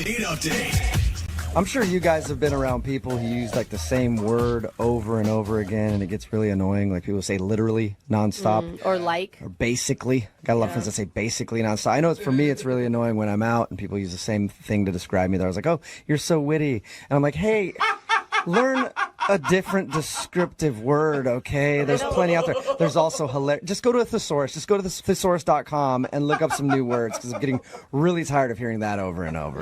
Date update. I'm sure you guys have been around people who use like the same word over and over again, and it gets really annoying. Like people say literally nonstop. Or like. Or basically. Got a lot of friends that say basically nonstop. I know it's for me, it's really annoying when I'm out and people use the same thing to describe me. They're always like, oh, you're so witty. And I'm like, hey, learn a different descriptive word, okay? There's plenty out there. There's also hilarious. Just go to a thesaurus. Just go to thesaurus.com and look up some new words because I'm getting really tired of hearing that over and over.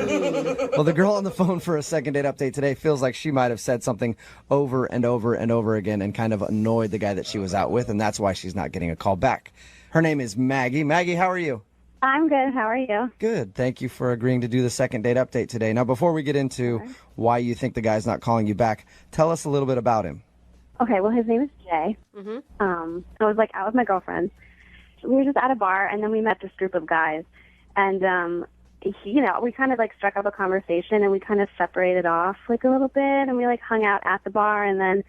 Well, the girl on the phone for a second date update today feels like she might have said something over and over and over again and kind of annoyed the guy that she was out with, and that's why she's not getting a call back. Her name is Maggie. Maggie, how are you? I'm good. How are you? Good. Thank you for agreeing to do the second date update today. Now, before we get into why you think the guy's not calling you back, tell us a little bit about him. Okay, well, his name is Jay. I was like out with my girlfriend. We were just at a bar, and then we met this group of guys. And, we kind of like struck up a conversation, and we kind of separated off like a little bit, and we like hung out at the bar. And then,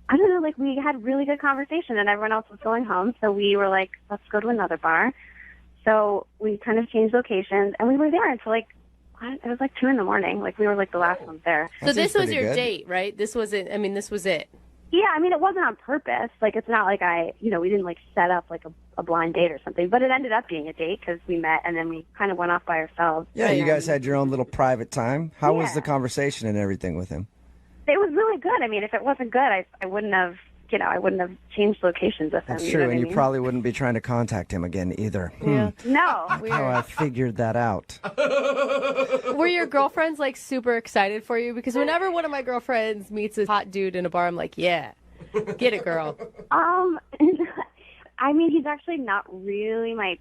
I don't know, like we had really good conversation, and everyone else was going home. So we were like, let's go to another bar. So we kind of changed locations, and we were there until like, it was like 2 a.m. Like we were like the last ones there. So this was your date, right? This wasn't, this was it. Yeah, it wasn't on purpose. Like it's not like we didn't like set up like a blind date or something, but it ended up being a date because we met and then we kind of went off by ourselves. Yeah, you guys had your own little private time. How was the conversation and everything with him? It was really good. If it wasn't good, I wouldn't have, I wouldn't have changed locations with him. That's true, and you probably wouldn't be trying to contact him again either. Yeah. No. How I figured that out. Were your girlfriends like super excited for you? Because whenever one of my girlfriends meets a hot dude in a bar, I'm like, yeah, get it, girl. He's actually not really my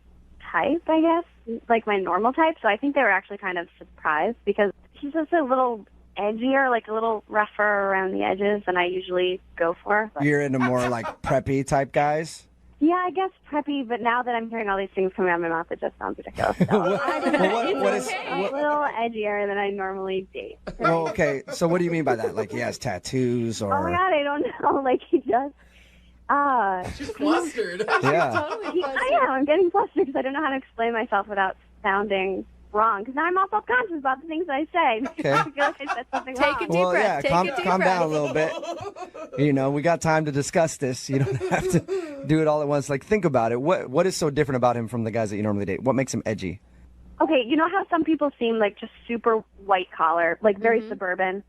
type, I guess, like my normal type. So I think they were actually kind of surprised because he's just a little edgier, like a little rougher around the edges than I usually go for. But. You're into more like preppy type guys? Yeah, I guess preppy, but now that I'm hearing all these things coming out of my mouth, it just sounds ridiculous. So, I don't know. What is a little edgier than I normally date. Oh, okay. So what do you mean by that? Like he has tattoos or... Oh my God, I don't know. Like he just... She's flustered. Yeah. I am. I'm getting flustered because I don't know how to explain myself without sounding wrong. Because now I'm all self-conscious about the things that I say. Okay. I feel like I said something wrong. Take a deep breath. Calm down a little bit. We got time to discuss this. You don't have to do it all at once. Like, think about it. What is so different about him from the guys that you normally date? What makes him edgy? Okay, you know how some people seem like just super white collar, like very suburban?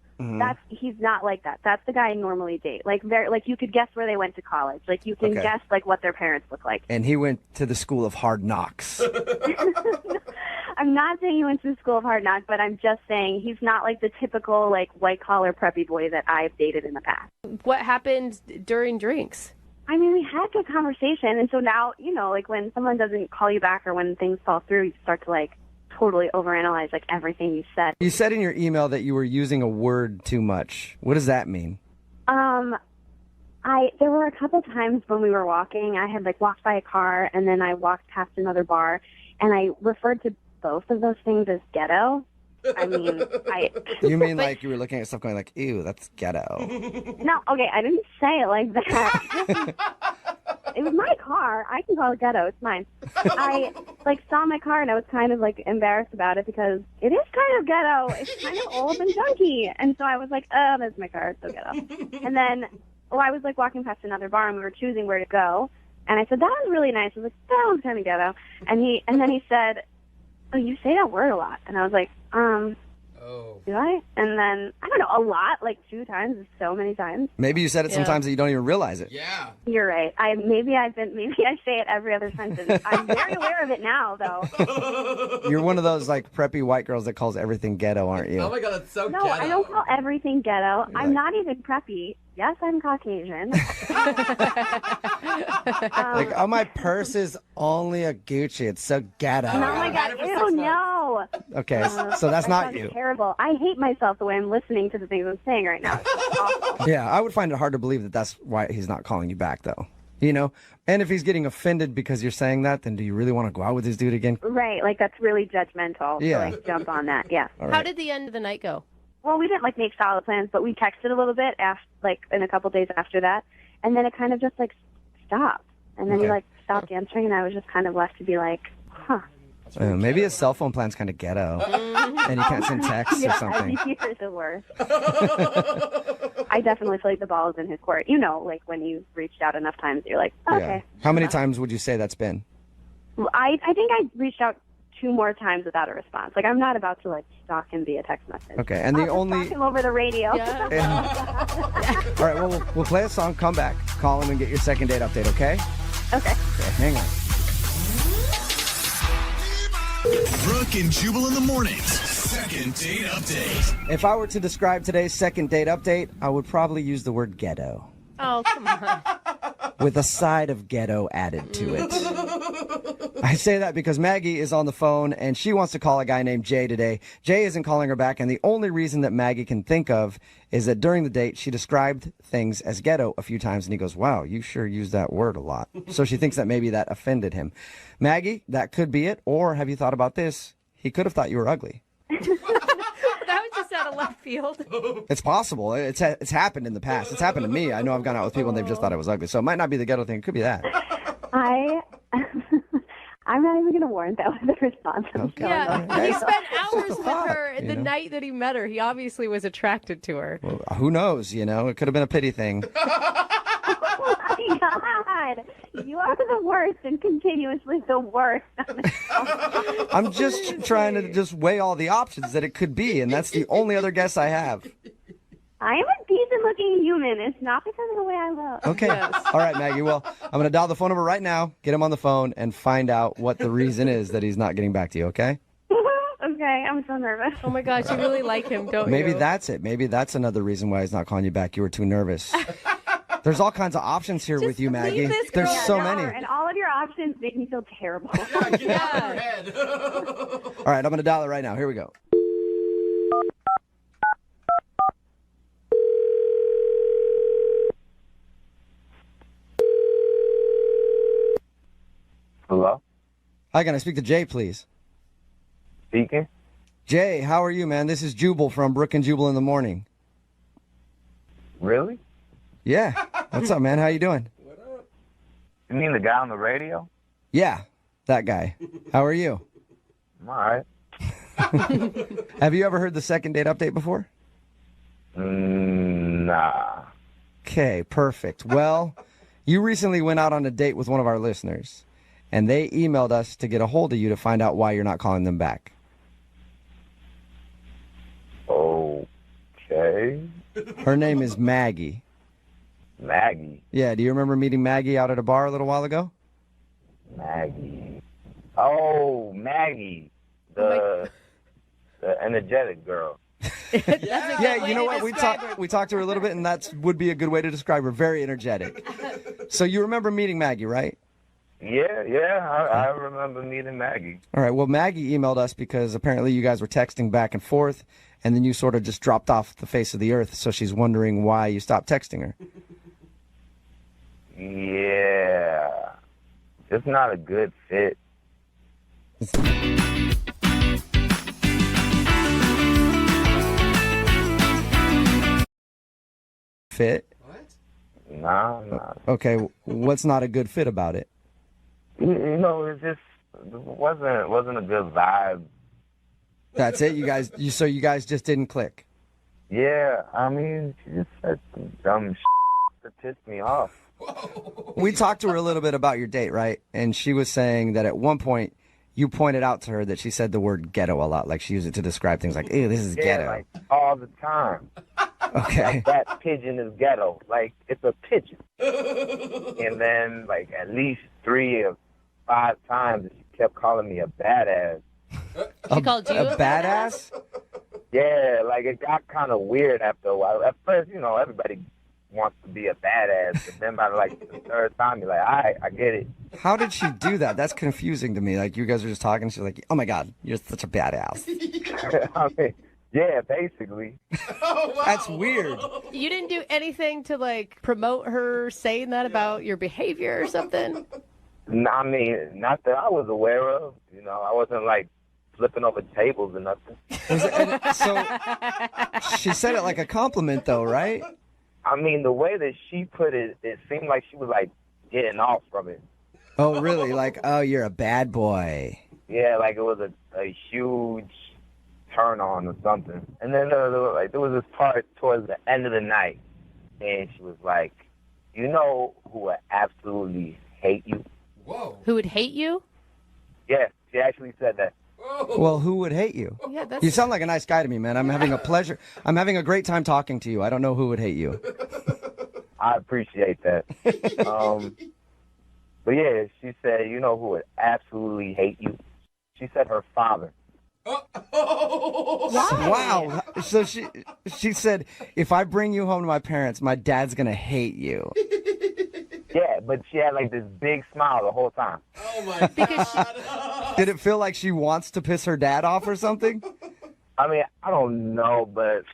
He's not like that. That's the guy I normally date. Like you could guess where they went to college. Like you can guess like what their parents look like. And he went to the school of hard knocks. I'm not saying he went to the school of hard knocks, but I'm just saying he's not like the typical like white collar preppy boy that I've dated in the past. What happened during drinks? We had good conversation, and so now, like when someone doesn't call you back or when things fall through, you start to like totally overanalyze like everything you said. You said in your email that you were using a word too much. What does that mean? There were a couple times when we were walking, I had like walked by a car and then I walked past another bar and I referred to both of those things as ghetto. You mean like you were looking at stuff going like, ew, that's ghetto. No, okay, I didn't say it like that. It was my car. I can call it ghetto. It's mine. I saw my car and I was kind of like embarrassed about it because it is kind of ghetto. It's kind of old and junky. And so I was like, oh, that's my car. It's so ghetto. And then, I was like walking past another bar and we were choosing where to go. And I said, that was really nice. I was like, that was kind of ghetto. And then he said, oh, you say that word a lot. And I was like, do I? And then, I don't know, a lot, like 2 times, so many times. Maybe you said it sometimes that you don't even realize it. Yeah. You're right. Maybe I say it every other sentence. I'm very aware of it now, though. You're one of those like preppy white girls that calls everything ghetto, aren't you? Oh my God, that's so No, ghetto. I don't call everything ghetto. I'm not even preppy. Yes, I'm Caucasian. Like, oh, my purse is only a Gucci. It's so ghetto. Oh my God, ew, no. Okay, so that's not you. Terrible. I hate myself the way I'm listening to the things I'm saying right now. It's awful. Yeah, I would find it hard to believe that that's why he's not calling you back, though. And if he's getting offended because you're saying that, then do you really want to go out with this dude again? Right, like that's really judgmental to jump on that, yeah. Right. How did the end of the night go? Well, we didn't make solid plans, but we texted a little bit in a couple days after that, and then it kind of just stopped. And then he stopped answering, and I was just kind of left to be like, huh. Maybe his cell phone plan's kind of ghetto, and he can't send texts or something. You're the worst. I definitely feel like the ball is in his court. You know, like when you reached out enough times, you're like, okay. Yeah. How many times would you say that's been? I think I reached out 2 more times without a response. Like, I'm not about to, like, stalk him via text message. Okay, and the only... Stalk him over the radio. Yeah. All right, well, we'll play a song, come back, call him, and get your second date update, okay? Okay. Okay, hang on. Brooke and Jubal in the mornings. Second date update. If I were to describe today's second date update, I would probably use the word ghetto, Oh, come on. with a side of ghetto added to it. I say that because Maggie is on the phone, and she wants to call a guy named Jay today. Jay isn't calling her back, and the only reason that Maggie can think of is that during the date, she described things as ghetto a few times, and he goes, wow, you sure use that word a lot. So she thinks that maybe that offended him. Maggie, that could be it, or have you thought about this? He could have thought you were ugly. That was just out of left field. It's possible. It's happened in the past. It's happened to me. I know I've gone out with people, and they've just thought I was ugly. So it might not be the ghetto thing. It could be that. I'm not even going to warrant that with a response. Yeah, he spent hours with thought, her the night that he met her. He obviously was attracted to her. Well, who knows? You know, it could have been a pity thing. Oh, my God. You are the worst and continuously the worst. I'm just trying to just weigh all the options that it could be, and that's the only other guess I have. I am a decent-looking human. It's not because of the way I look. Okay. All right, Maggie. Well, I'm going to dial the phone number right now, get him on the phone, and find out what the reason is that he's not getting back to you, okay? Okay, I'm so nervous. Oh, my gosh, you really like him, don't Maybe you? that's it. Maybe that's another reason why he's not calling you back. You were too nervous. There's all kinds of options here with you, leave Maggie. this There's girl so alone. many. And all of your options make me feel terrible. Get out of her head. All right, I'm going to dial it right now. Here we go. Hello? Hi, can I speak to Jay, please? Speaking? Jay, how are you, man? This is Jubal from Brooke and Jubal in the morning. Really? Yeah. What's up, man? How you doing? You mean the guy on the radio? Yeah, that guy. How are you? I'm all right. Have you ever heard the second date update before? Nah. Okay, perfect. Well, you recently went out on a date with one of our listeners, and they emailed us to get a hold of you to find out why you're not calling them back. Okay. Her name is Maggie. Maggie. Yeah, do you remember meeting Maggie out at a bar a little while ago? Maggie. Oh, Maggie. The energetic girl. Yeah, you know what? We talked to her a little bit, and that would be a good way to describe her. Very energetic. So you remember meeting Maggie, right? Yeah, I remember meeting Maggie. All right, well, Maggie emailed us because apparently you guys were texting back and forth, and then you sort of just dropped off the face of the earth, so she's wondering why you stopped texting her. Yeah. It's not a good fit. Fit? Nah. Okay, what's not a good fit about it? You know, it wasn't a good vibe. That's it? You guys just didn't click? Yeah, I mean, she just said some dumb that pissed me off. We talked to her a little bit about your date, right? And she was saying that at one point you pointed out to her that she said the word ghetto a lot. Like she used it to describe things like, ew, this is ghetto. Like all the time. Okay. That pigeon is ghetto. Like, it's a pigeon. And then, like, at least 3 or 5 times she kept calling me a badass. She called you a badass? Yeah, like, it got kind of weird after a while. At first, you know, everybody wants to be a badass. But then by, like, the 3rd time, you're like, all right, I get it. How did she do that? That's confusing to me. Like, you guys are just talking, she's like, oh, my God, you're such a badass. I mean, yeah, basically. Oh, wow. That's weird. You didn't do anything to, like, promote her saying that about your behavior or something? I mean, not that I was aware of. You know, I wasn't, like, flipping over tables or nothing. So she said it like a compliment, though, right? I mean, the way that she put it, it seemed like she was, like, getting off from it. Oh, really? Like, oh, you're a bad boy. Yeah, like it was a huge turn on or something. And then there was this part towards the end of the night, and she was like, "You know who would absolutely hate you?" Whoa. Who would hate you? Yeah, she actually said that. Well, who would hate you? Yeah, that's... You sound like a nice guy to me, man. I'm having a pleasure. I'm having a great time talking to you. I don't know who would hate you. I appreciate that. But yeah, she said, "You know who would absolutely hate you?" She said her father. Wow. So she said, if I bring you home to my parents, my dad's going to hate you. Yeah, but she had like this big smile the whole time. Oh my God. Did it feel like she wants to piss her dad off or something? I mean, I don't know, but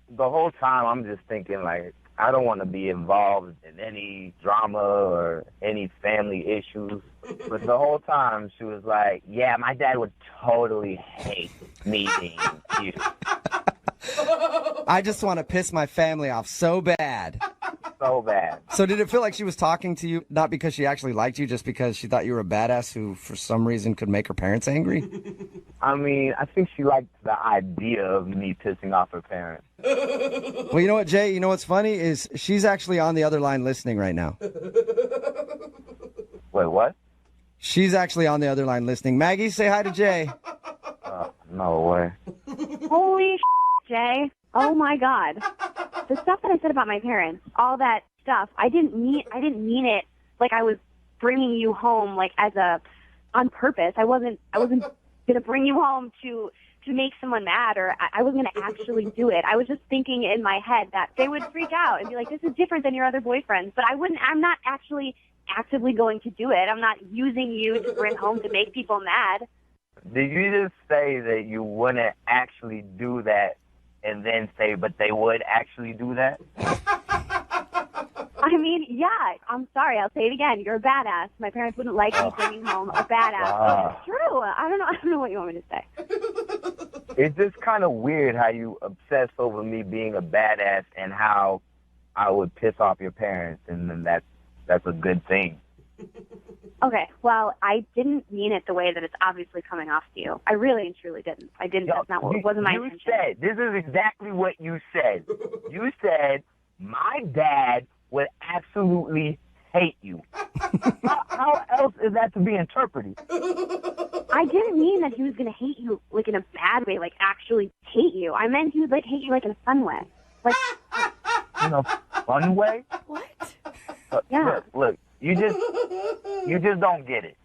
the whole time I'm just thinking like, I don't want to be involved in any drama or any family issues. But the whole time she was like, yeah, my dad would totally hate me being you. I just want to piss my family off so bad. So bad. So did it feel like she was talking to you, not because she actually liked you, just because she thought you were a badass who, for some reason, could make her parents angry? I mean, I think she liked the idea of me pissing off her parents. Well, you know what, Jay? You know what's funny is she's actually on the other line listening right now. Wait, what? She's actually on the other line listening. Maggie, say hi to Jay. No way. Holy Jay. Oh my God. The stuff that I said about my parents, all that stuff, I didn't mean it like I was bringing you home like on purpose. I wasn't going to bring you home to make someone mad, or I wasn't going to actually do it. I was just thinking in my head that they would freak out and be like, this is different than your other boyfriends. But I'm not actually actively going to do it. I'm not using you to bring home to make people mad. Did you just say that you wouldn't actually do that and then say, but they would actually do that? I mean, yeah, I'm sorry. I'll say it again. You're a badass. My parents wouldn't like me bringing home a badass. But it's true. I don't know what you want me to say. It's just kind of weird how you obsess over me being a badass and how I would piss off your parents, and then that's a good thing. Okay, well, I didn't mean it the way that it's obviously coming off to you. I really and truly didn't. I didn't. That's not what wasn't my intention. You said, this is exactly what you said. You said, my dad would absolutely hate you. How else is that to be interpreted? I didn't mean that he was going to hate you, like, in a bad way, like, actually hate you. I meant he would, like, hate you, like, in a fun way. Like, in a fun way? What? Yeah. Look, you just don't get it.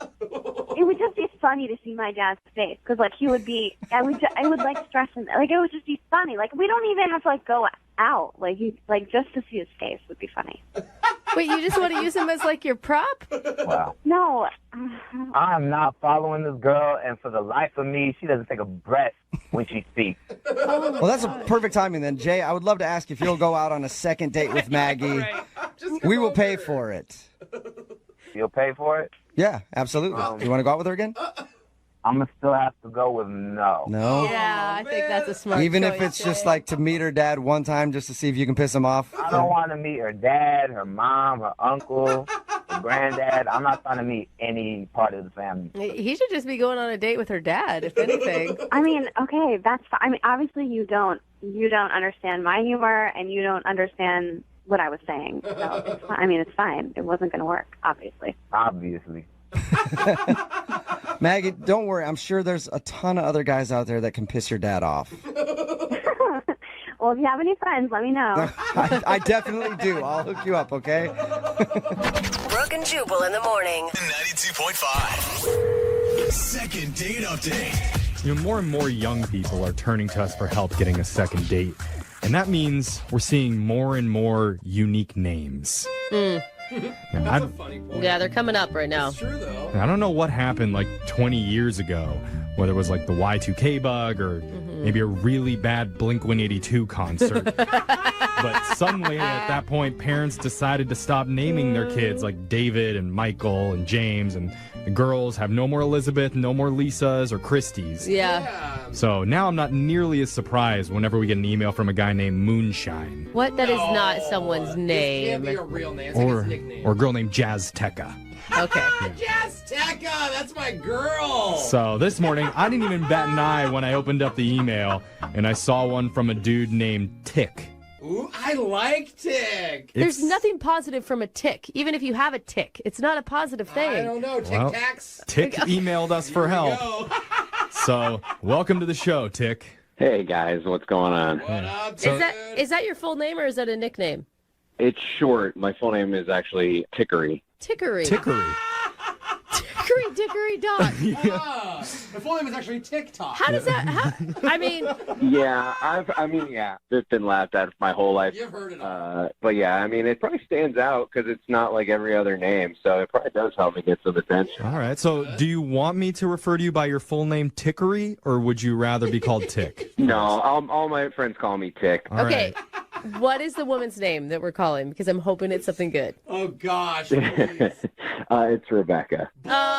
It would just be funny to see my dad's face, because, like, he would be, I would like, stress him. Like, it would just be funny. Like, we don't even have to, like, go out. Like, just to see his face would be funny. Wait, you just want to use him as, like, your prop? Wow. No. I'm not following this girl, and for the life of me, she doesn't take a breath when she speaks. Well, that's a perfect timing then. Jay, I would love to ask if you'll go out on a second date with Maggie. Right. We will pay for it. You'll pay for it? Yeah, absolutely. You want to go out with her again? I'm going to still have to go with no. No? Yeah, I think that's a smart Even choice, if it's Jay. just like to meet her dad one time just to see if you can piss him off? I don't want to meet her dad, her mom, her uncle, her granddad. I'm not trying to meet any part of the family. He should just be going on a date with her dad, if anything. I mean, okay, that's fine. I mean, obviously you don't understand my humor, and you don't understand what I was saying. So it's fine. I mean, it's fine. It wasn't going to work, obviously. Obviously. Maggie, don't worry. I'm sure there's a ton of other guys out there that can piss your dad off. Well, if you have any friends, let me know. I definitely do. I'll hook you up, okay? Brooke and Jubal in the morning. 92.5. Second date update. You know, more and more young people are turning to us for help getting a second date. And that means we're seeing more and more unique names. That's a funny point. Yeah, they're coming up right now. It's true, though. I don't know what happened like 20 years ago, whether it was like the Y2K bug or maybe a really bad Blink-182 concert. But suddenly, at that point, parents decided to stop naming their kids like David and Michael and James, and the girls have no more Elizabeth, no more Lisas or Christies. Yeah. So now I'm not nearly as surprised whenever we get an email from a guy named Moonshine. What? That is not someone's This name. can't be a real name. It's like his nickname. Or a girl named Jazzteca. Okay. Yes, Tekka, that's my girl. So this morning, I didn't even bat an eye when I opened up the email, and I saw one from a dude named Tick. Ooh, I like Tick. There's nothing positive from a tick. Even if you have a tick, it's not a positive thing. I don't know. Tic Well, Tacs. Tick emailed us for help. Go. So welcome to the show, Tick. Hey guys, what's going on? What up, So- dude? Is that your full name or is that a nickname? It's short. My full name is actually Tickery. Tickery. Tickery. Tickery dickory dock. Ah, the full name is actually TikTok. How does that? I mean, Yeah, it's been laughed at my whole life. You've heard it all. But yeah, I mean, it probably stands out because it's not like every other name, so it probably does help me get some attention. All right. So do you want me to refer to you by your full name, Tickery, or would you rather be called Tick? No, all my friends call me Tick. All okay. right. What is the woman's name that we're calling? Because I'm hoping it's something good. Oh, gosh. Please. It's Rebecca. Oh,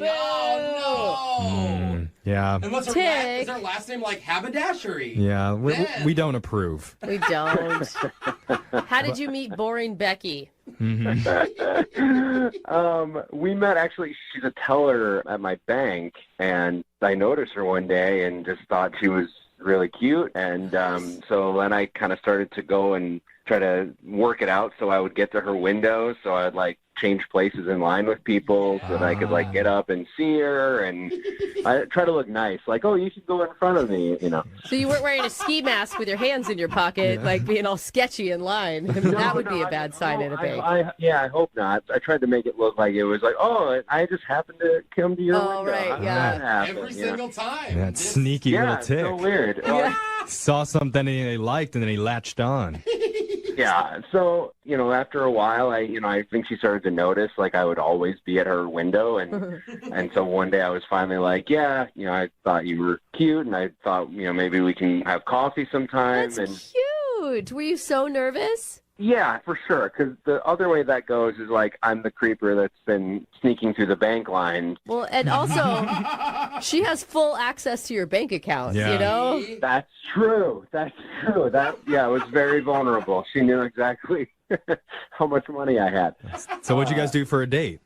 Oh, no. Yeah. Unless Tick. is her last name like Haberdashery? Yeah. Ben. We don't approve. We don't. How did you meet Boring Becky? We met actually. She's a teller at my bank, and I noticed her one day and just thought she was really cute. And so then I kind of started to go and try to work it out so I would get to her window. So I'd like change places in line with people so that I could like get up and see her, and I try to look nice, like, oh, you should go in front of me, you know. So you weren't wearing a ski mask with your hands in your pocket, like being all sketchy in line. I mean, that would be a bad sign in a bank. I hope not. I tried to make it look like it was like, oh, I just happened to come to your window. Right, How did yeah. that happen? Every You know? single time. That sneaky Yeah, little it's Tick. so weird. Well, Saw something he liked, and then he latched on. yeah. So, after a while, I think she started to notice, like, I would always be at her window. And so one day I was finally like, yeah, I thought you were cute, and I thought, maybe we can have coffee sometime. That's cute. Were you so nervous? Yeah, for sure. Because the other way that goes is like I'm the creeper that's been sneaking through the bank line. Well, and also, she has full access to your bank account, Yeah. you know? That's true. That was very vulnerable. She knew exactly how much money I had. So what'd you guys do for a date?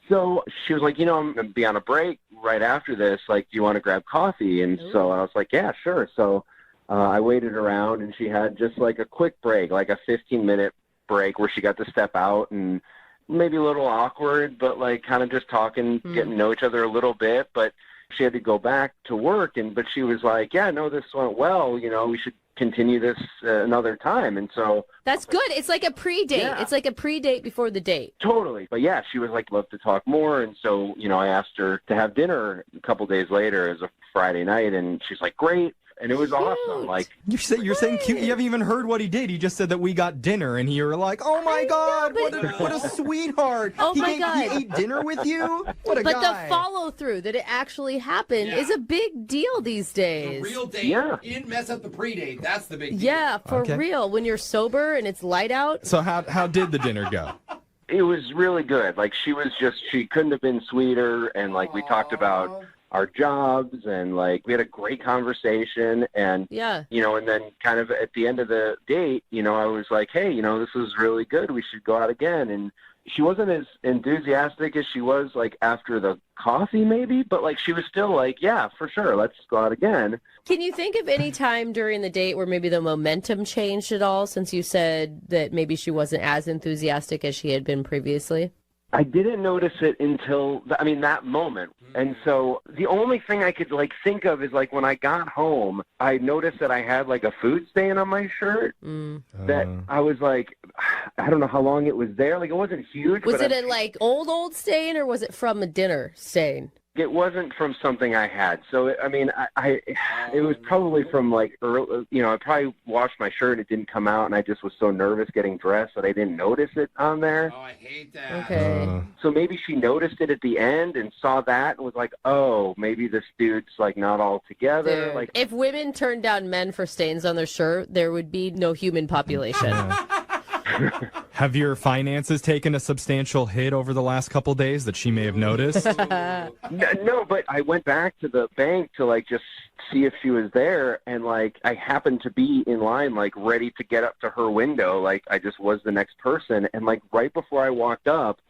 So she was like, I'm going to be on a break right after this. Like, do you want to grab coffee? And so I was like, yeah, sure. So I waited around, and she had just like a quick break, like a 15-minute break where she got to step out, and maybe a little awkward, but like kind of just talking, getting to know each other a little bit. But she had to go back to work, but she was like, yeah, no, this went well. We should continue this another time. And so That's good. It's like a pre-date. Yeah. It's like a pre-date before the date. totally. But yeah, she was like, love to talk more. And so, I asked her to have dinner a couple days later as a Friday night, and she's like, great. And it was awesome. Like, You're saying cute. You haven't even heard what he did. He just said that we got dinner, and you were like, "Oh my God, what a sweetheart! Oh my God. He ate dinner with you. What a But guy!" the follow-through that it actually happened is a big deal these The days. real date. Yeah. You didn't mess up the pre-date. That's the big deal. Yeah, for Okay. real. When you're sober and it's light out. So how did the dinner go? it was really good. Like, she couldn't have been sweeter. And like, we talked about our jobs, and like we had a great conversation, and Yeah. and then kind of at the end of the date, I was like, hey, this is really good, we should go out again. And she wasn't as enthusiastic as she was like after the coffee maybe, but like she was still like, yeah, for sure, let's go out again. Can you think of any time during the date where maybe the momentum changed at all, since you said that maybe she wasn't as enthusiastic as she had been previously? I didn't notice it until, that moment. And so the only thing I could like think of is like when I got home, I noticed that I had like a food stain on my shirt that I was like, I don't know how long it was there. Like, it wasn't huge. Was but it a like old stain, or was it from a dinner stain? It wasn't from something I had. So, I mean, it was probably from like early, I probably washed my shirt and it didn't come out, and I just was so nervous getting dressed that I didn't notice it on there. Oh, I hate that. Okay. So maybe she noticed it at the end and saw that and was like, oh, maybe this dude's like not all together. Dude, Like, if women turned down men for stains on their shirt, there would be no human population. Have your finances taken a substantial hit over the last couple days that she may have noticed? no, but I went back to the bank to like just see if she was there, and like I happened to be in line, like ready to get up to her window, like I just was the next person, and like right before I walked up,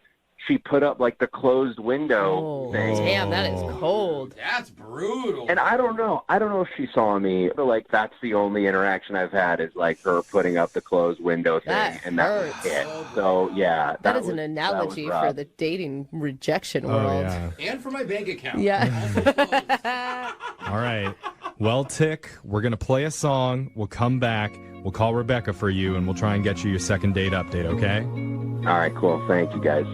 she put up like the closed window thing. Damn, that is cold. That's brutal. And I don't know if she saw me, but like that's the only interaction I've had is like her putting up the closed window thing, That and that was it. So yeah, That is an was analogy for rough. the dating rejection Oh, world. yeah. And for my bank account. Yeah. All right. Well, Tick, we're going to play a song. We'll come back. We'll call Rebecca for you, and we'll try and get you your second date update, okay? All right, cool. Thank you, guys.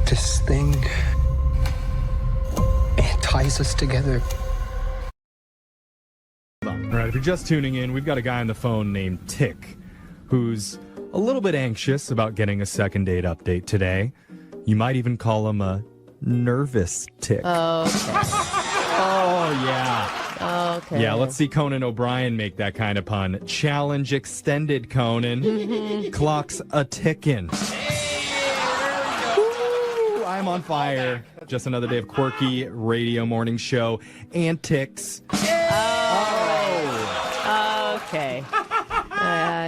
This thing, it ties us together. All right, if you're just tuning in, we've got a guy on the phone named Tick who's a little bit anxious about getting a second date update today. You might even call him a nervous Tick. Oh, yeah. Okay. Yeah, let's see Conan O'Brien make that kind of pun. Challenge extended, Conan. Clock's a tickin'. Woo, I'm on fire. Just another day of quirky radio morning show antics. Okay.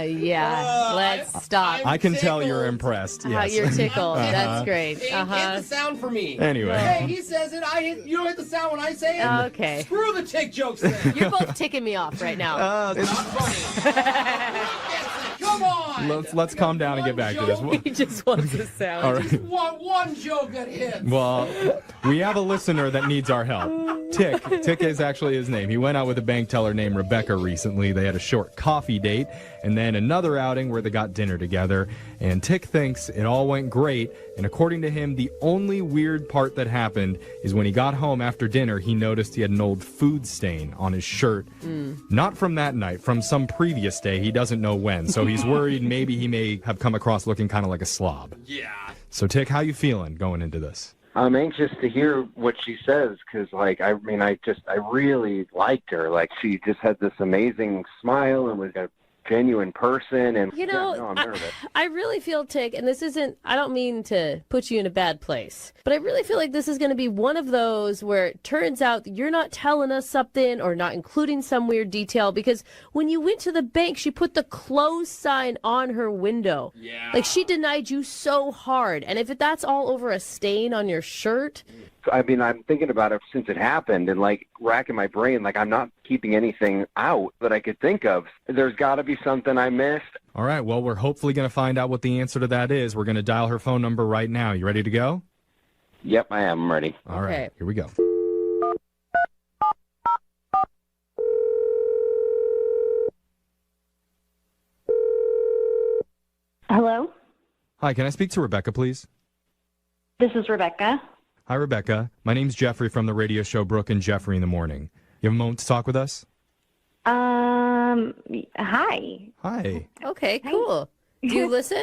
Yeah. Let's stop. I can tell you're impressed. Yes. You're tickled. That's great. Hit the sound for me. Anyway. Hey, he says it. You don't hit the sound when I say it. Okay. Screw the tick jokes then. You're both ticking me off right now. Not funny. Come on. Let's calm down and get back to this. He just wants a sound. All right. Just want one joke that hits. Well, we have a listener that needs our help. Tick is actually his name. He went out with a bank teller named Rebecca recently. They had a short coffee date and then another outing where they got dinner together. And Tick thinks it all went great. And according to him, the only weird part that happened is when he got home after dinner, he noticed he had an old food stain on his shirt. Not from that night, from some previous day. He doesn't know when. So he's worried maybe he may have come across looking kind of like a slob. Yeah. So Tick, how you feeling going into this? I'm anxious to hear what she says because, like, I really liked her. Like, she just had this amazing smile and was a genuine person. And I'm nervous. I really feel, Tick, and this isn't, I don't mean to put you in a bad place, but I really feel like this is going to be one of those where it turns out you're not telling us something or not including some weird detail, because when you went to the bank, she put the close sign on her window. Yeah. Like, she denied you so hard. And if that's all over a stain on your shirt. I mean, I'm thinking about it since it happened and, like, racking my brain. Like, I'm not keeping anything out that I could think of. There's got to be something I missed. All right, well, we're hopefully going to find out what the answer to that is. We're going to dial her phone number right now. You ready to go? Yep, I am. I'm ready. All right, Okay. here we go. Hello, Hi, can I speak to Rebecca, please? this is Rebecca. Hi, Rebecca. My name's Jeffrey from the radio show Brooke and Jeffrey in the Morning. You have a moment to talk with us? Hi. Hi. Okay, cool. Do you listen?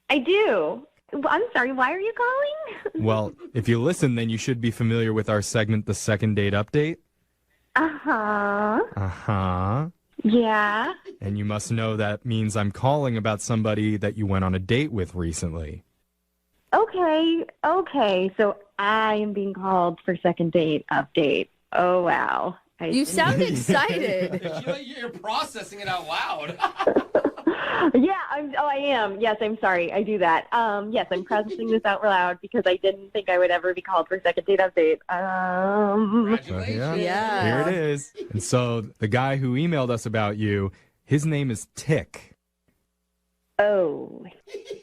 I do. I'm sorry, why are you calling? Well, if you listen, then you should be familiar with our segment, The Second Date Update. Uh-huh. Uh-huh. Yeah. And you must know that means I'm calling about somebody that you went on a date with recently. Okay. So I am being called for second date update. Oh, wow. You sound excited. You're processing it out loud. Yeah, I am. Yes, I'm sorry. I do that. Yes, I'm processing this out loud because I didn't think I would ever be called for a second date update. Congratulations. Yeah. Here it is. And so the guy who emailed us about you, his name is Tick. Oh,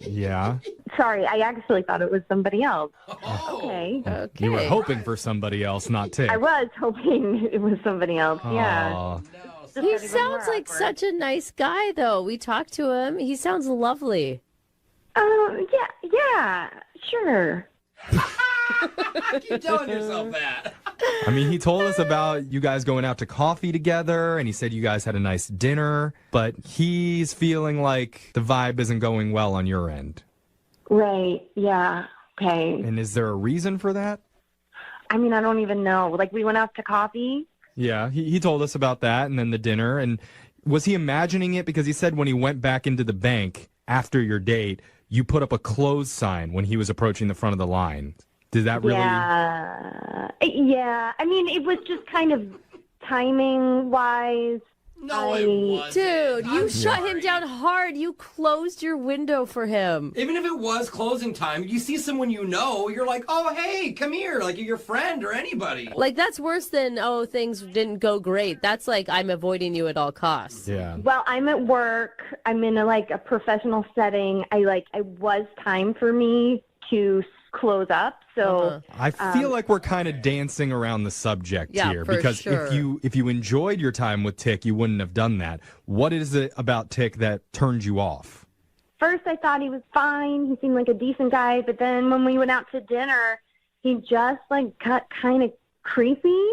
Yeah. sorry. I actually thought it was somebody else. Oh. Okay. You were hoping for somebody else, not Tick. I was hoping it was somebody else. Yeah. Aw. No. He sounds like such a nice guy, though. We talked to him. He sounds lovely. Yeah, sure. Keep telling yourself that. I mean, he told us about you guys going out to coffee together, and he said you guys had a nice dinner, but he's feeling like the vibe isn't going well on your end. Right. Yeah. Okay. And is there a reason for that? I mean, I don't even know. Like, we went out to coffee. Yeah, he told us about that, and then the dinner. And was he imagining it? Because he said when he went back into the bank after your date, you put up a close sign when he was approaching the front of the line. Did that really? Yeah. Yeah. I mean, it was just kind of timing-wise. No, it wasn't. Dude, you I'm shut sorry. him down hard. You closed your window for him. Even if it was closing time, you see someone you know, you're like, oh, hey, come here, like your friend or anybody. Like, that's worse than, oh, things didn't go great. That's like, I'm avoiding you at all costs. Yeah. Well, I'm at work. I'm in a professional setting. It was time for me to close up. So I feel like we're kind of dancing around the subject here for because sure. if you enjoyed your time with Tick, you wouldn't have done that. What is it about Tick that turned you off? first I thought he was fine. He seemed like a decent guy. But then when we went out to dinner, he just got kind of creepy.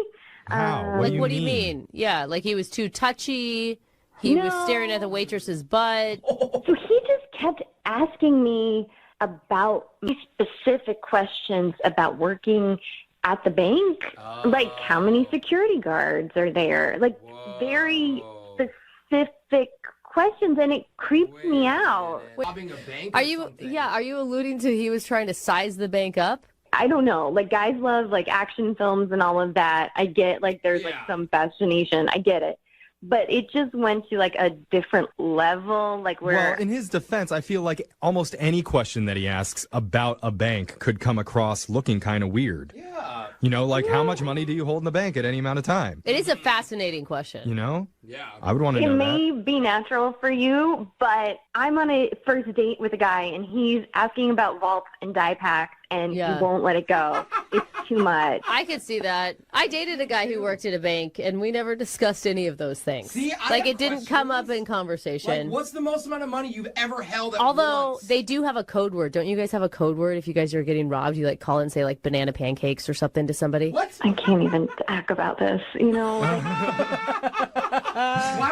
How? What do you mean? Yeah, like he was too touchy. He was staring at the waitress's butt. So he just kept asking me about specific questions about working at the bank. Like, how many security guards are there? Like, very specific questions, and it creeped me out. Robbing a bank Are or you? something. Yeah. Are you alluding to he was trying to size the bank up? I don't know. Like, guys love, action films and all of that. I get, there's, some fascination. I get it. But it just went to, a different level, where... Well, in his defense, I feel like almost any question that he asks about a bank could come across looking kind of weird. Yeah. You know, how much money do you hold in the bank at any amount of time? It is a fascinating question. You know? Yeah. I would want to It know may that. be natural for you, but I'm on a first date with a guy, and he's asking about vaults and die packs, and Yeah. he won't let it go. It's too much. I could see that. I dated a guy who worked at a bank, and we never discussed any of those things. See, I have it didn't come up questions. in conversation. What's the most amount of money you've ever held at Although once? they do have a code word. Don't you guys have a code word if you guys are getting robbed? You call and say banana pancakes or something to somebody? What? I can't even talk about this, Why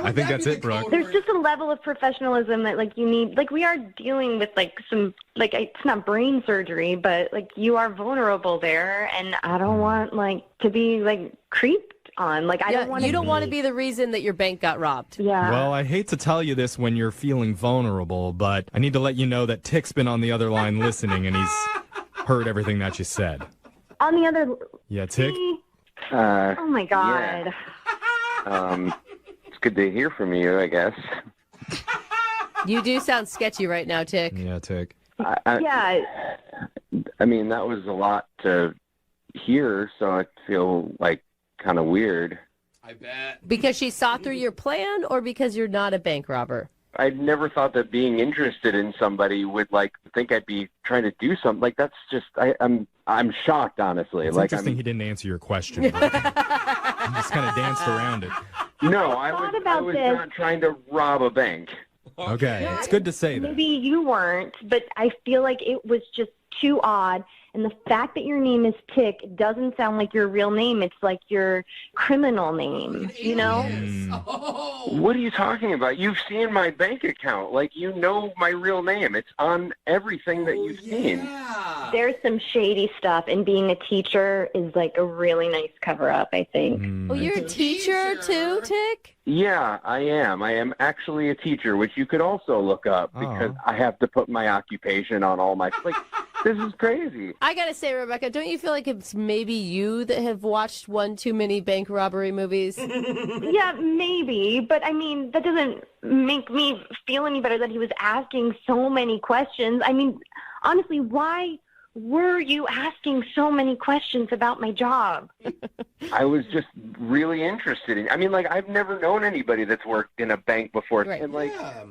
would I think that that's be it, the Brooke. code There's word? just a level of professionalism that you need. We are dealing with some it's not brain surgery, but you are vulnerable there, and I don't want to be creeped on. I don't want you don't want to be the reason that your bank got robbed. Yeah. Well, I hate to tell you this when you're feeling vulnerable, but I need to let you know that Tick's been on the other line listening, and he's heard everything that you said. On the other. Yeah, Tick? Oh my God. It's good to hear from you, I guess. You do sound sketchy right now, Tick. Yeah, Tick. Yeah. I mean, that was a lot to hear, so I feel kind of weird. I bet. Because she saw through your plan, or because you're not a bank robber? I never thought that being interested in somebody would think I'd be trying to do something. That's just I'm shocked, honestly. It's interesting he didn't answer your question. He just kind of danced around it. No, I I thought was about this. not trying to rob a bank. Okay, it's good to say that. Maybe you weren't, but I feel like it was just too odd. And the fact that your name is Tick doesn't sound like your real name. It's like your criminal name, you know? Oh. What are you talking about? You've seen my bank account. You know my real name. It's on everything that you've seen. Yeah. There's some shady stuff, and being a teacher is a really nice cover-up, I think. Oh, you're a teacher too, Tick? Yeah, I am. I am actually a teacher, which you could also look up because I have to put my occupation on all my... this is crazy. I gotta say, Rebecca, don't you feel like it's maybe you that have watched one too many bank robbery movies? Yeah, maybe, but I mean, that doesn't make me feel any better that he was asking so many questions. I mean, honestly, why were you asking so many questions about my job? I was just really interested in... I've never known anybody that's worked in a bank before. Right. And,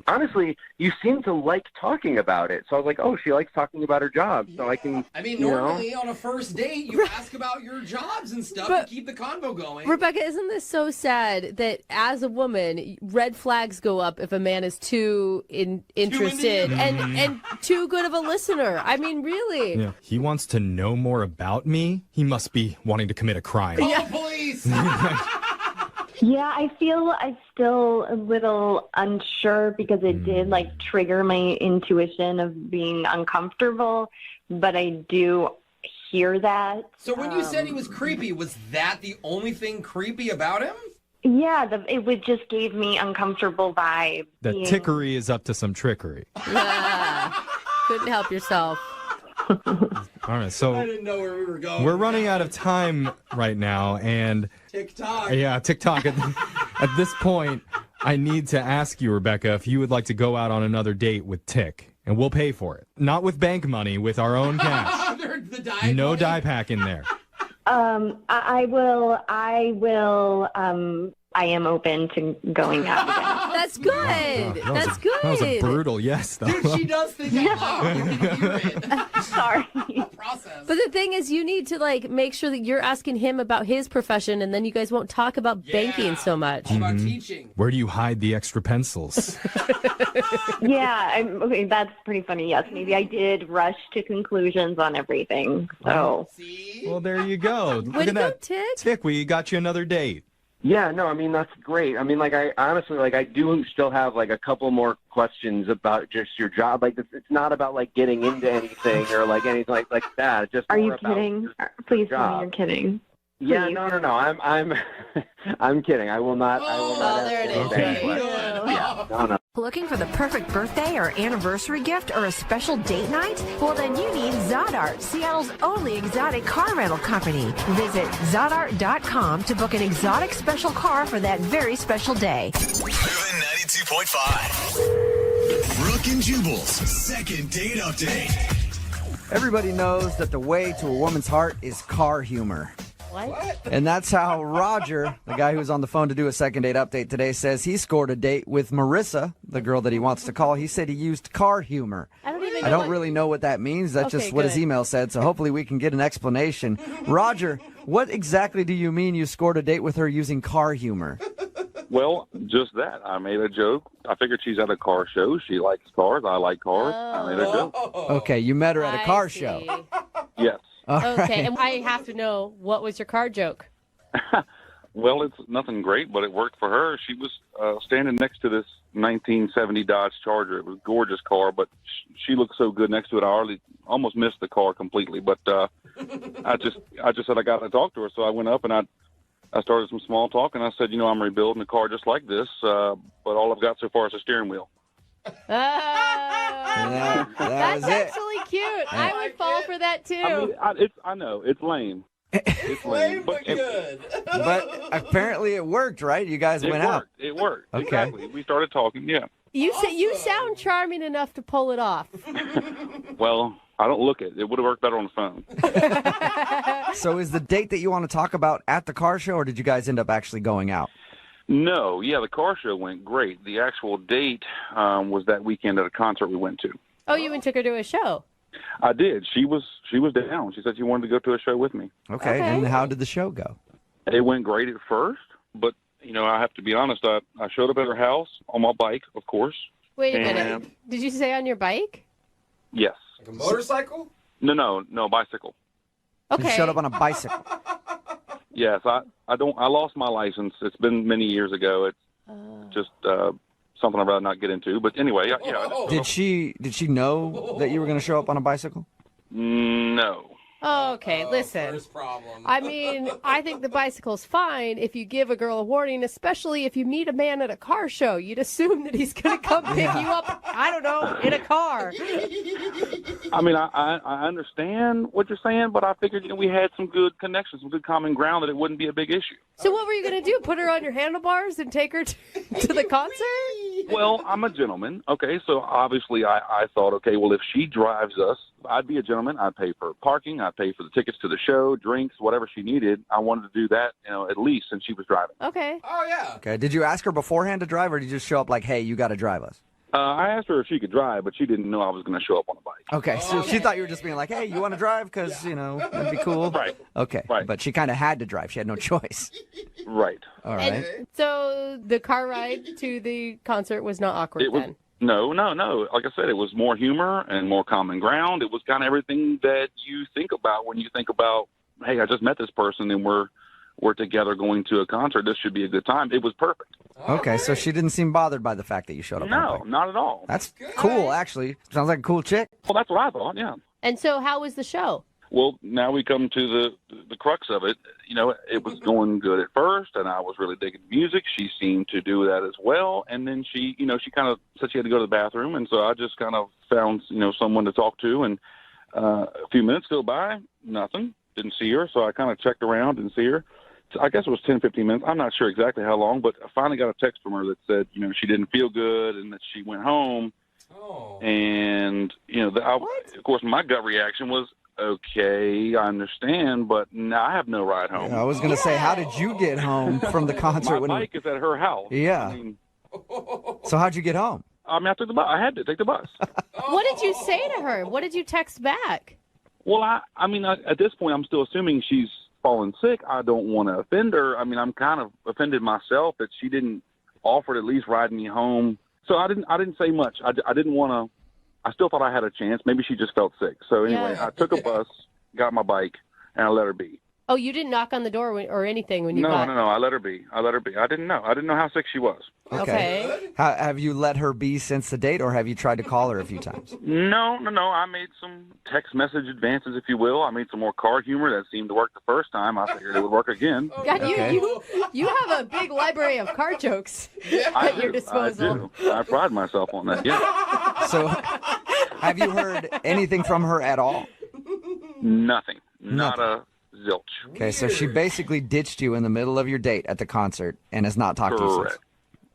honestly, you seem to like talking about it. So I was like, oh, she likes talking about her job. So I can... normally on a first date, you ask about your jobs and stuff to keep the convo going. Rebecca, isn't this so sad that as a woman, red flags go up if a man is too interested into you. and too good of a listener? I mean, really. Yeah. He wants to know more about me. He must be wanting to commit a crime. Call police! Yeah, I feel I'm still a little unsure because it did like trigger my intuition of being uncomfortable, but I do hear that. So when you said he was creepy, was that the only thing creepy about him? Yeah, just gave me uncomfortable vibes. That tickery is up to some trickery. Couldn't help yourself. All right, so I didn't know where we were going. we're running out of time right now, and TikTok. yeah, TikTok. At this point, I need to ask you, Rebecca, if you would like to go out on another date with Tick, and we'll pay for it. Not with bank money, with our own cash. The dye No money? dye pack in there. I will. I am open to going out again. That's good. That's good. That was a brutal yes, though. Dude, she does think out loud. You can hear it. Sorry. Process. But the thing is, you need to like make sure that you're asking him about his profession, and then you guys won't talk about banking so much. All about teaching. Where do you hide the extra pencils? Yeah, okay, that's pretty funny. Yes, maybe I did rush to conclusions on everything. So See? Well, there you go. Look Way to at go, that. Tick. Tick, we got you another date. Yeah, no, I mean, that's great. I mean, like, I honestly, like, I do still have, like, a couple more questions about just your job. Like, it's not about, like, getting into anything or, like, anything like that. It's just are you more about kidding? just Please your tell me job. you're kidding. Yeah, Please. no. I'm I'm kidding. I will not. I will not. there it ask is. any Okay. questions. Yeah, no. Looking for the perfect birthday or anniversary gift or a special date night? Well, then you need Zodart, Seattle's only exotic car rental company. Visit Zodart.com to book an exotic special car for that very special day. Moving 92.5. Brooke and Jubal's second date update. Everybody knows that the way to a woman's heart is car humor. What? And that's how Roger, the guy who's on the phone to do a second date update today, says he scored a date with Marissa, the girl that he wants to call. He said he used car humor. I don't even know. I don't really know what that means. That's Okay, just what his good. email said, so hopefully we can get an explanation. Roger, what exactly do you mean you scored a date with her using car humor? Well, just that. I made a joke. I figured she's at a car show. She likes cars. I like cars. I made a joke. Okay, you met her at a car show. Yes. Okay, and I have to know, what was your car joke? Well, it's nothing great, but it worked for her. She was standing next to this 1970 Dodge Charger. It was a gorgeous car, but she looked so good next to it. I almost missed the car completely. But I just said I got to talk to her, so I went up and I started some small talk, and I said, I'm rebuilding a car just like this, but all I've got so far is a steering wheel. That That's was it. actually cute. I would fall for that too. I mean, I know it's lame. It's lame, but good. But apparently it worked, right? You guys went out. It worked. Okay. Exactly. We started talking. Yeah. You say you sound charming enough to pull it off. Well, I don't look it. It would have worked better on the phone. So is the date that you want to talk about at the car show, or did you guys end up actually going out? No, yeah, the car show went great. The actual date was that weekend at a concert we went to. Oh, you even took her to a show. I did. She was down. She said she wanted to go to a show with me. Okay, and how did the show go? It went great at first, but I have to be honest. I showed up at her house on my bike, of course. Wait a minute. Did you say on your bike? Yes. Like a motorcycle? No, bicycle. Okay. You showed up on a bicycle. Yes, I lost my license. It's been many years ago. It's just something I'd rather not get into. But anyway, yeah. Did she know that you were going to show up on a bicycle? No. Oh, okay, listen. First problem. I mean, I think the bicycle's fine if you give a girl a warning, especially if you meet a man at a car show. You'd assume that he's going to come pick you up, I don't know, in a car. I mean, I understand what you're saying, but I figured we had some good connections, some good common ground, that it wouldn't be a big issue. So what were you going to do, put her on your handlebars and take her to the concert? Well, I'm a gentleman, okay, so obviously I thought, okay, well, if she drives us, I'd be a gentleman. I'd pay for parking. I'd pay for the tickets to the show, drinks, whatever she needed. I wanted to do that, at least since she was driving. Okay. Oh, yeah. Okay, did you ask her beforehand to drive, or did you just show up like, hey, you got to drive us? I asked her if she could drive, but she didn't know I was going to show up on a bike. Okay, so she thought you were just being like, hey, you want to drive? Because, that'd be cool. Right. Okay, Right. but she kind of had to drive. She had no choice. Right. All right. And so the car ride to the concert was not awkward then? No. Like I said, it was more humor and more common ground. It was kind of everything that you think about when you think about, hey, I just met this person and we're together going to a concert. This should be a good time. It was perfect. Okay, so she didn't seem bothered by the fact that you showed up. No, not at all. That's cool, actually. Sounds like a cool chick. Well, that's what I thought, yeah. And so how was the show? Well, now we come to the crux of it. You know, it was going good at first, and I was really digging music. She seemed to do that as well. And then she kind of said she had to go to the bathroom, and so I just kind of found, someone to talk to. And a few minutes go by, nothing. Didn't see her, so I kind of checked around, didn't see her. I guess it was 10, 15 minutes. I'm not sure exactly how long, but I finally got a text from her that said, she didn't feel good and that she went home. Oh. And, of course, my gut reaction was, okay, I understand, but now I have no ride home. I was going to say, how did you get home from the concert? My bike is at her house. Yeah. So how'd you get home? I took the bus. I had to take the bus. What did you say to her? What did you text back? Well, at this point, I'm still assuming she's fallen sick. I don't want to offend her. I'm kind of offended myself that she didn't offer to at least ride me home. So I didn't say much. I didn't want to. I still thought I had a chance. Maybe she just felt sick. So anyway, I took a bus, got my bike, and I let her be. Oh, you didn't knock on the door or anything when you got... No. I let her be. I didn't know. I didn't know how sick she was. Okay. Have you let her be since the date, or have you tried to call her a few times? No. I made some text message advances, if you will. I made some more card humor that seemed to work the first time. I figured it would work again. God, you have a big library of card jokes at your disposal. I do. I pride myself on that, yeah. So, have you heard anything from her at all? Nothing. Not a zilch. Okay, so she basically ditched you in the middle of your date at the concert and has not talked to you since.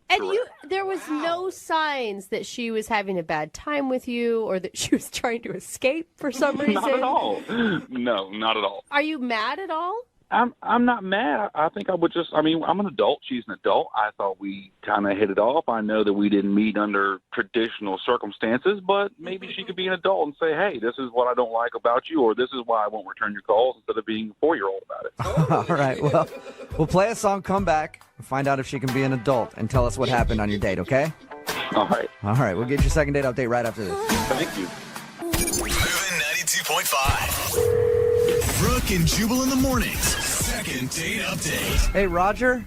And there was no signs that she was having a bad time with you or that she was trying to escape for some reason? Not at all. No, not at all. Are you mad at all? I'm not mad. I think I would just, I'm an adult. She's an adult. I thought we kind of hit it off. I know that we didn't meet under traditional circumstances, but maybe she could be an adult and say, hey, this is what I don't like about you, or this is why I won't return your calls, instead of being a 4-year-old about it. All right, well, we'll play a song, come back, and find out if she can be an adult and tell us what happened on your date, okay? All right. All right, we'll get your second date update right after this. Thank you. Moving 92.5. Brooke and Jubal in the mornings. Second date update. Hey, Roger.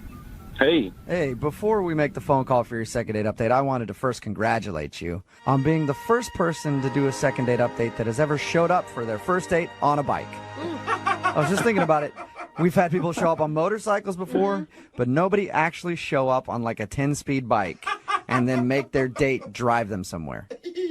Hey. Hey, before we make the phone call for your second date update, I wanted to first congratulate you on being the first person to do a second date update that has ever showed up for their first date on a bike. I was just thinking about it. We've had people show up on motorcycles before, but nobody actually show up on like a 10-speed bike and then make their date drive them somewhere.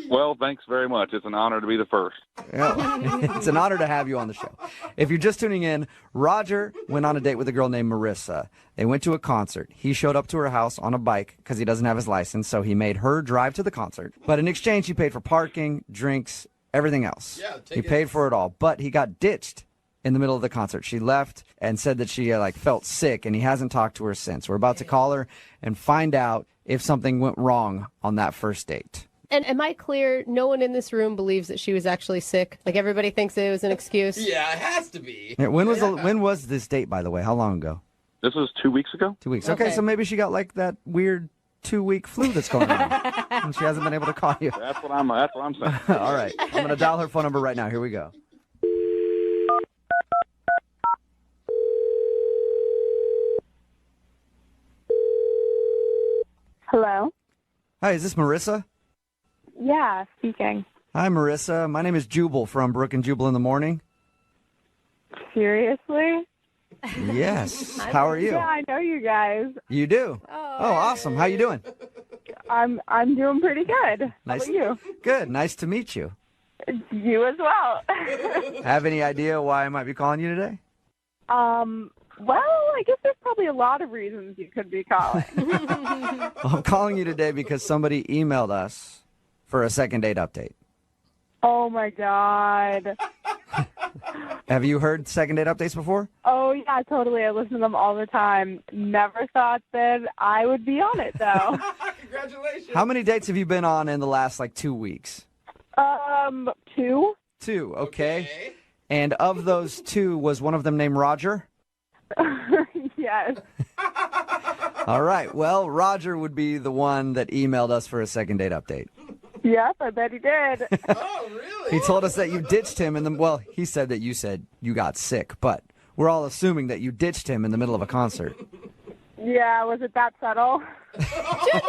Well, thanks very much. It's an honor to be the first. Yeah, it's an honor to have you on the show. If you're just tuning in, Roger went on a date with a girl named Marissa. They went to a concert. He showed up to her house on a bike because he doesn't have his license, so he made her drive to the concert. But in exchange, he paid for parking, drinks, everything else. Yeah, he paid for it all, but he got ditched in the middle of the concert. She left and said that she felt sick, and he hasn't talked to her since. We're about to call her and find out if something went wrong on that first date. And am I clear? No one in this room believes that she was actually sick? Like everybody thinks it was an excuse? Yeah, it has to be. When was this date, by the way? How long ago? This was 2 weeks ago. 2 weeks. Okay, so maybe she got like that weird 2-week flu that's going on, and she hasn't been able to call you. That's what I'm saying. All right, I'm going to dial her phone number right now. Here we go. Hello? Hi, is this Marissa? Yeah, speaking. Hi, Marissa. My name is Jubal from Brooke and Jubal in the morning. Seriously? Yes. How are you? Yeah, I know you guys. You do? Oh, awesome. How you doing? I'm doing pretty good. Nice. How about you? Good. Nice to meet you. You as well. Have any idea why I might be calling you today? Well, I guess there's probably a lot of reasons you could be calling. Well, I'm calling you today because somebody emailed us for a second date update. Oh, my God. Have you heard second date updates before? Oh, yeah, totally. I listen to them all the time. Never thought that I would be on it, though. Congratulations. How many dates have you been on in the last, 2 weeks? 2. 2, okay. And of those 2, was one of them named Roger? Yes. All right. Well, Roger would be the one that emailed us for a second date update. Yes, I bet he did. Oh, really? He told us that you ditched him he said that you said you got sick, but we're all assuming that you ditched him in the middle of a concert. Yeah, was it that subtle? Dude,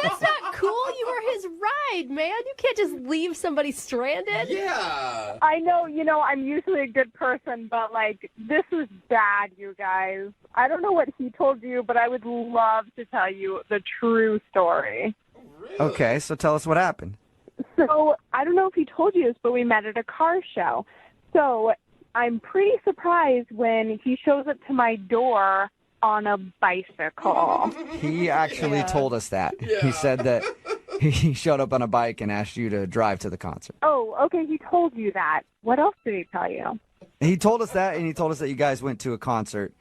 that's not cool. You were his ride, man. You can't just leave somebody stranded. Yeah. I know, I'm usually a good person, but, this is bad, you guys. I don't know what he told you, but I would love to tell you the true story. Really? Okay, so tell us what happened. So, I don't know if he told you this, but we met at a car show. So, I'm pretty surprised when he shows up to my door on a bicycle. He actually told us that. Yeah. He said that he showed up on a bike and asked you to drive to the concert. Oh, okay, he told you that. What else did he tell you? He told us that, and he told us that you guys went to a concert,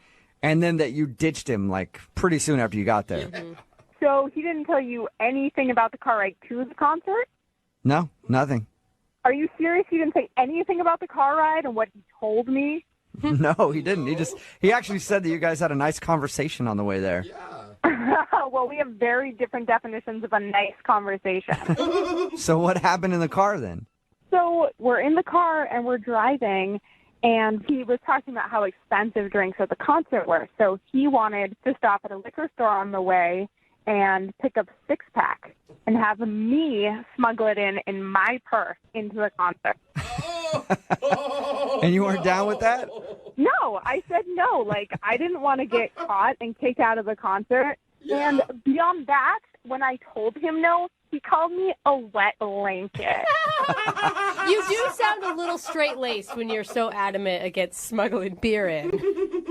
and then that you ditched him, pretty soon after you got there. Mm-hmm. So he didn't tell you anything about the car ride to the concert? No, nothing. Are you serious? He didn't say anything about the car ride and what he told me? No, he didn't. He actually said that you guys had a nice conversation on the way there. Yeah. Well, we have very different definitions of a nice conversation. So what happened in the car then? So we're in the car and we're driving, and he was talking about how expensive drinks at the concert were. So he wanted to stop at a liquor store on the way and pick up a 6-pack and have me smuggle it in my purse into the concert. And you weren't down with that? No, I said no. I didn't want to get caught and kicked out of the concert. Yeah. And beyond that, when I told him no, he called me a wet blanket. You do sound a little straight-laced when you're so adamant against smuggling beer in.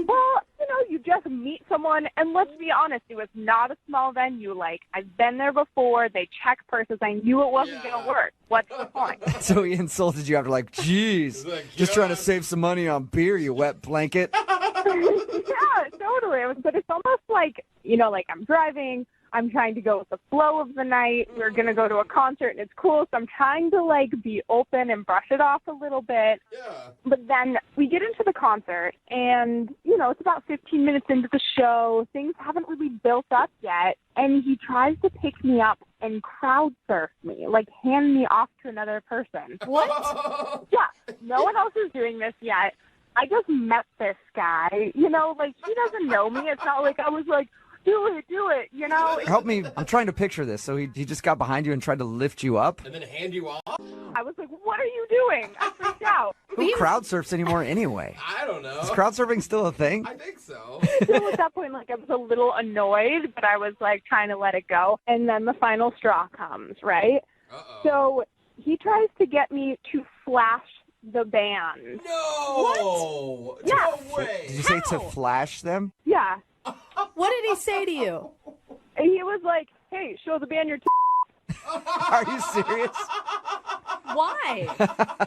Well, you just meet someone, and let's be honest, it was not a small venue. I've been there before. They check purses. I knew it wasn't going to work. What's the point? So he insulted you after geez, just trying to save some money on beer, you wet blanket. Yeah, totally. But it's almost I'm driving. I'm trying to go with the flow of the night. We're going to go to a concert, and it's cool. So I'm trying to, be open and brush it off a little bit. Yeah. But then we get into the concert, and, it's about 15 minutes into the show. Things haven't really built up yet. And he tries to pick me up and crowd surf me, hand me off to another person. What? Yeah, no one else is doing this yet. I just met this guy. He doesn't know me. It's not like I was do it, Help me. I'm trying to picture this. So he just got behind you and tried to lift you up? And then hand you off? I was like, what are you doing? I freaked out. Who crowd surfs anymore anyway? I don't know. Is crowd surfing still a thing? I think so. So at that point, I was a little annoyed, but I was, trying to let it go. And then the final straw comes, right? Uh-oh. So he tries to get me to flash the band. No! What? Yeah. No way! Did you say to flash them? Yeah. What did he say to you? And he was like, hey, show the band your Are you serious? Why?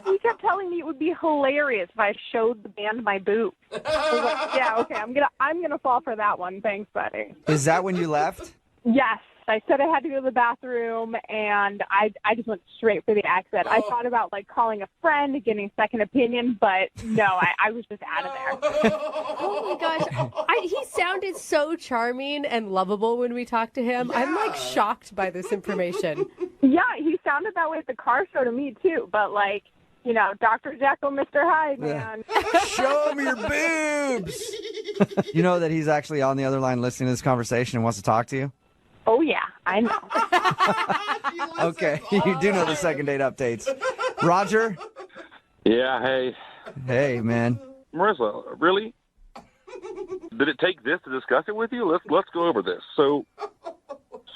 He kept telling me it would be hilarious if I showed the band my boobs. I was like, yeah, okay, I'm gonna fall for that one. Thanks, buddy. Is that when you left? Yes. I said I had to go to the bathroom, and I just went straight for the exit. I thought about, calling a friend, getting a second opinion, but no, I was just out of there. Oh, my gosh. He sounded so charming and lovable when we talked to him. Yeah. I'm, shocked by this information. Yeah, he sounded that way at the car show to me, too, but, Dr. Jekyll, Mr. Hyde, man. Show me your boobs! You know that he's actually on the other line listening to this conversation and wants to talk to you? Oh, yeah, I know. Okay, you do know the second date updates. Roger? Yeah, hey. Hey, man. Marissa, really? Did it take this to discuss it with you? Let's go over this. So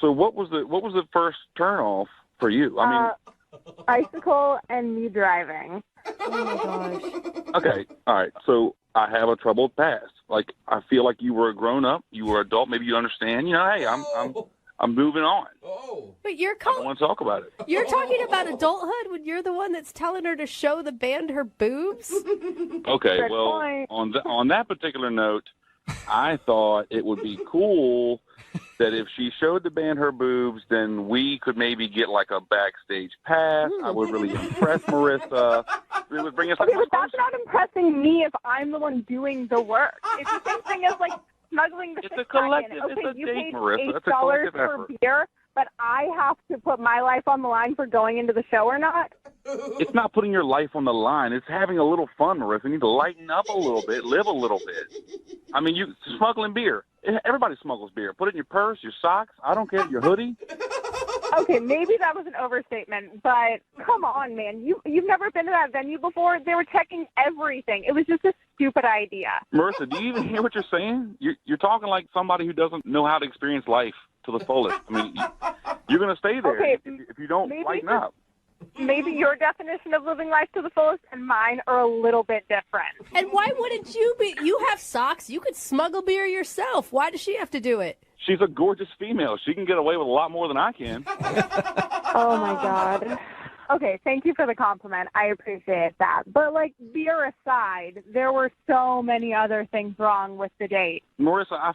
what was the first turn off for you? I mean, bicycle and me driving. Oh, my gosh. okay, all right. So I have a troubled past. I feel like you were a grown up, you were an adult. Maybe you understand. Hey, I'm moving on. Oh. But I don't want to talk about it. you're talking about adulthood when you're the one that's telling her to show the band her boobs? Okay, Good well, point. on that particular note, I thought it would be cool that if she showed the band her boobs, then we could maybe get a backstage pass. I would really impress Marissa. It would bring us Okay, but that's not impressing me if I'm the one doing the work. It's the same thing as smuggling the It's six a collective. pack in. Okay, It's a you date, paid Marissa. It's a $8 collective for effort. beer, but I have to put my life on the line for going into the show or not. It's not putting your life on the line. It's having a little fun, Marissa. You need to lighten up a little bit, live a little bit. I mean, you smuggling beer. Everybody smuggles beer. Put it in your purse, your socks. I don't care, your hoodie. Okay, maybe that was an overstatement, but come on, man. You've never been to that venue before? They were checking everything. It was just a stupid idea. Marissa, do you even hear what you're saying? You're talking like somebody who doesn't know how to experience life to the fullest. I mean, you're going to stay there Okay, if you don't lighten up. Maybe your definition of living life to the fullest and mine are a little bit different. And why wouldn't you be? You have socks. You could smuggle beer yourself. Why does she have to do it? She's a gorgeous female. She can get away with a lot more than I can. Oh, my God. Okay, thank you for the compliment. I appreciate that. But, like, beer aside, there were so many other things wrong with the date. Marissa, I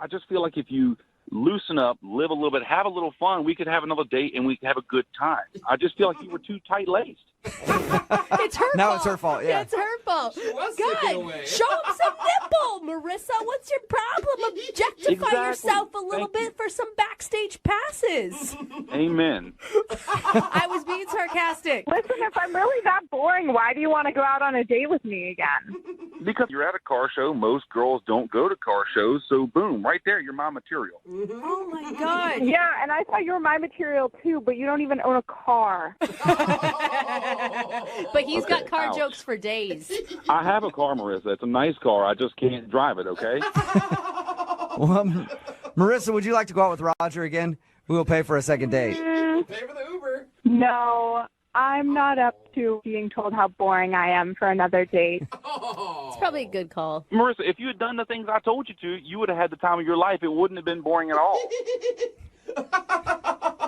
just feel like if you loosen up, live a little bit, have a little fun, we could have another date and we could have a good time. I just feel like you were too tight-laced. It's her Now fault. it's her fault, yeah. It's her fault. She was slipping away. God, show him some nipple, Marissa. What's your problem? Objectify Exactly. yourself a little Thank you. bit for some backstage passes. Amen. I was being sarcastic. Listen, if I'm really that boring, why do you want to go out on a date with me again? Because you're at a car show, most girls don't go to car shows, so boom, right there, you're my material. Oh, my God. Yeah, and I thought you were my material, too, but you don't even own a car. But he's got car ouch. jokes for days. I have a car, Marissa. It's a nice car. I just can't drive it, okay? Well, Marissa, would you like to go out with Roger again? We will pay for a second date. Pay for the Uber. No, I'm not up to being told how boring I am for another date. It's probably a good call. Marissa, if you had done the things I told you to, you would have had the time of your life. It wouldn't have been boring at all.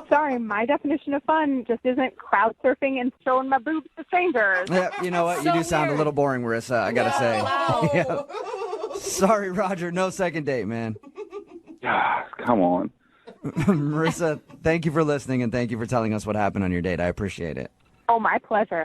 Sorry, my definition of fun just isn't crowd surfing and showing my boobs to strangers. Yeah, you know what? You So do sound a weird. little boring, Marissa, I gotta say. Yeah. Sorry, Roger, no second date, man. Come on. Marissa, thank you for listening and thank you for telling us what happened on your date. I appreciate it. Oh, my pleasure.